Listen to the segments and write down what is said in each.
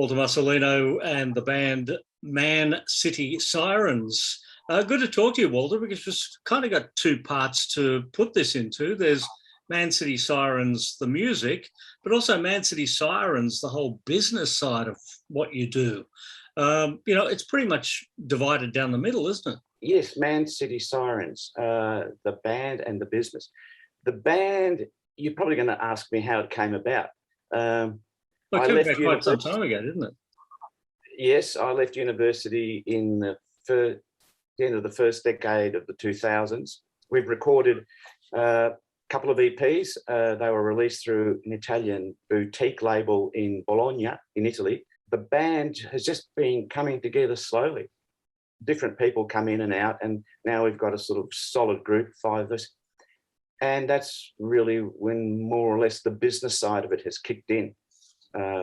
Walter Musolino and the band Man City Sirens. Good to talk to you, Walter, because we've kind of got two parts to put this into. There's Man City Sirens, the music, but also Man City Sirens, the whole business side of what you do. It's pretty much divided down the middle, isn't it? Yes, Man City Sirens, the band and the business. The band, you're probably going to ask me how it came about. Well, it came back quite some time ago, didn't it? Yes, I left university in the end of the first decade of the 2000s. We've recorded a couple of EPs. They were released through an Italian boutique label in Bologna, in Italy. The band has just been coming together slowly. Different people come in and out, and now we've got a sort of solid group, 5 of us. And that's really when more or less the business side of it has kicked in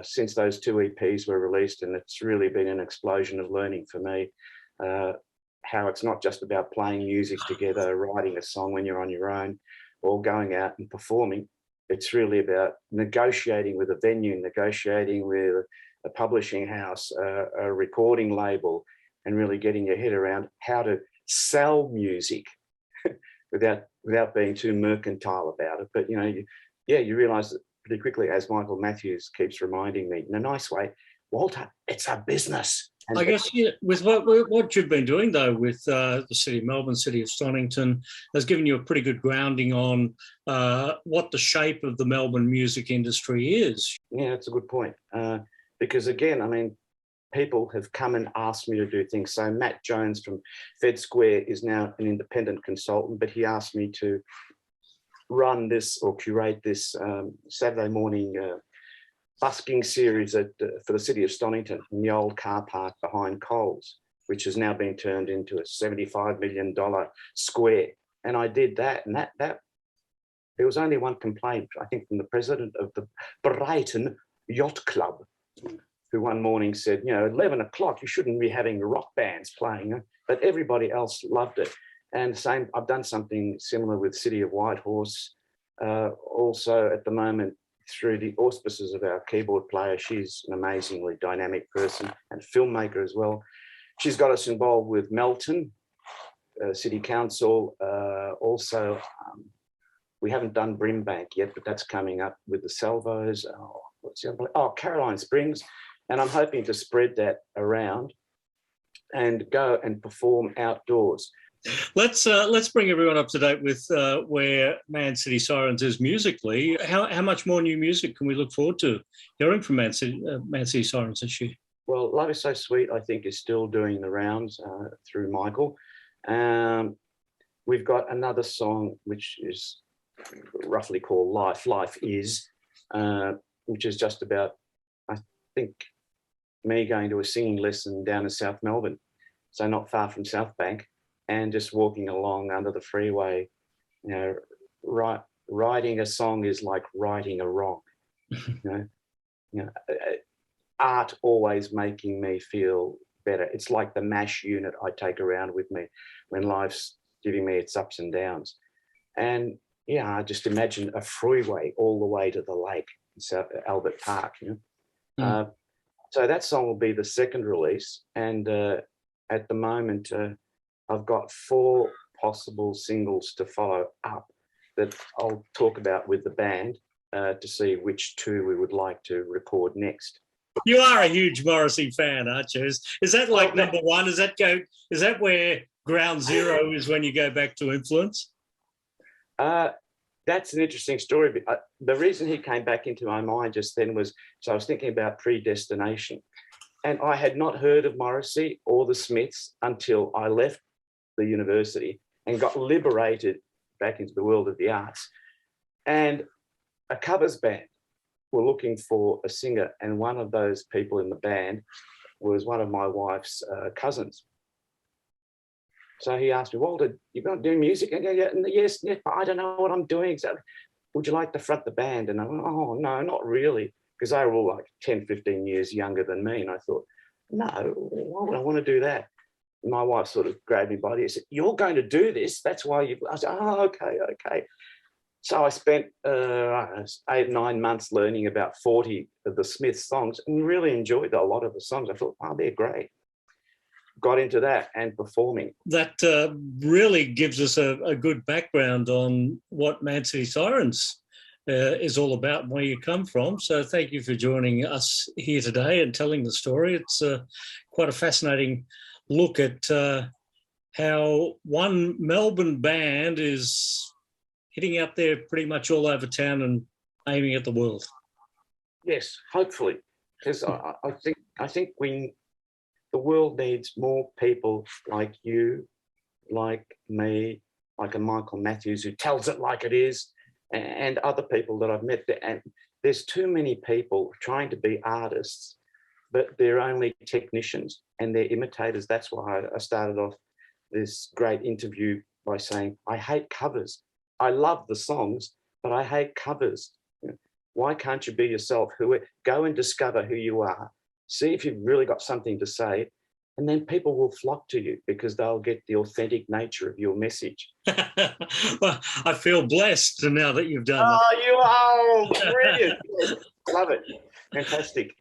since those 2 EPs were released. And it's really been an explosion of learning for me, how it's not just about playing music together, writing a song when you're on your own, or going out and performing. It's really about negotiating with a venue, negotiating with a publishing house, a recording label, and really getting your head around how to sell music without being too mercantile about it. But you realise that pretty quickly, as Michael Matthews keeps reminding me in a nice way, Walter, it's a business. And I guess with what you've been doing though with the city of Melbourne, city of Stonington, has given you a pretty good grounding on what the shape of the Melbourne music industry is. Yeah, that's a good point. Because again, I mean, people have come and asked me to do things. So Matt Jones from Fed Square is now an independent consultant, but he asked me to run this or curate this Saturday morning busking series for the city of Stonington in the old car park behind Coles, which has now been turned into a $75 million square. And I did that, and that there was only one complaint, I think, from the president of the Brighton Yacht Club, who one morning said, 11 o'clock, you shouldn't be having rock bands playing. But everybody else loved it. And same, I've done something similar with City of Whitehorse. Also at the moment, through the auspices of our keyboard player, she's an amazingly dynamic person and filmmaker as well. She's got us involved with Melton City Council. Also, we haven't done Brimbank yet, but that's coming up with the Salvos. What's the other place? Oh, Caroline Springs. And I'm hoping to spread that around and go and perform outdoors. Let's bring everyone up to date with where Man City Sirens is musically. How much more new music can we look forward to hearing from Man City Sirens this year? Well, Love Is So Sweet, I think, is still doing the rounds through Michael. We've got another song which is roughly called Life. Life Is, which is just about, I think, me going to a singing lesson down in South Melbourne, so not far from South Bank, and just walking along under the freeway. Writing a song is like righting a wrong. Art always making me feel better. It's like the MASH unit I take around with me when life's giving me its ups and downs. And I just imagine a freeway all the way to the lake in South Albert Park. So that song will be the second release. And at the moment, I've got 4 possible singles to follow up that I'll talk about with the band to see which 2 we would like to record next. You are a huge Morrissey fan, aren't you? Is that like number 1? Is that where ground zero is when you go back to influence? That's an interesting story. The reason he came back into my mind just then was, so I was thinking about Predestination. And I had not heard of Morrissey or the Smiths until I left the university and got liberated back into the world of the arts. And a covers band were looking for a singer, and one of those people in the band was one of my wife's cousins. So he asked me, Walter, you're going to do music? And yes, but I don't know what I'm doing exactly. Would you like to front the band? And I went, oh, no, not really, because they were all like 10, 15 years younger than me. And I thought, no, why would I want to do that? And my wife sort of grabbed me by the ear and said, you're going to do this. That's why I said, oh, okay. So I spent 8-9 months learning about 40 of the Smiths songs and really enjoyed a lot of the songs. I thought, oh, they're great. Got into that and performing. That really gives us a good background on what Man City Sirens is all about and where you come from. So thank you for joining us here today and telling the story. It's quite a fascinating look at how one Melbourne band is hitting out there pretty much all over town and aiming at the world. Yes, hopefully, because I think the world needs more people like you, like me, like a Michael Matthews who tells it like it is, and other people that I've met. And there's too many people trying to be artists, but they're only technicians and they're imitators. That's why I started off this great interview by saying, I hate covers. I love the songs, but I hate covers. Why can't you be yourself? Go and discover who you are. See if you've really got something to say, and then people will flock to you because they'll get the authentic nature of your message. Well, I feel blessed now that you've done that. Oh, you are brilliant. Love it. Fantastic.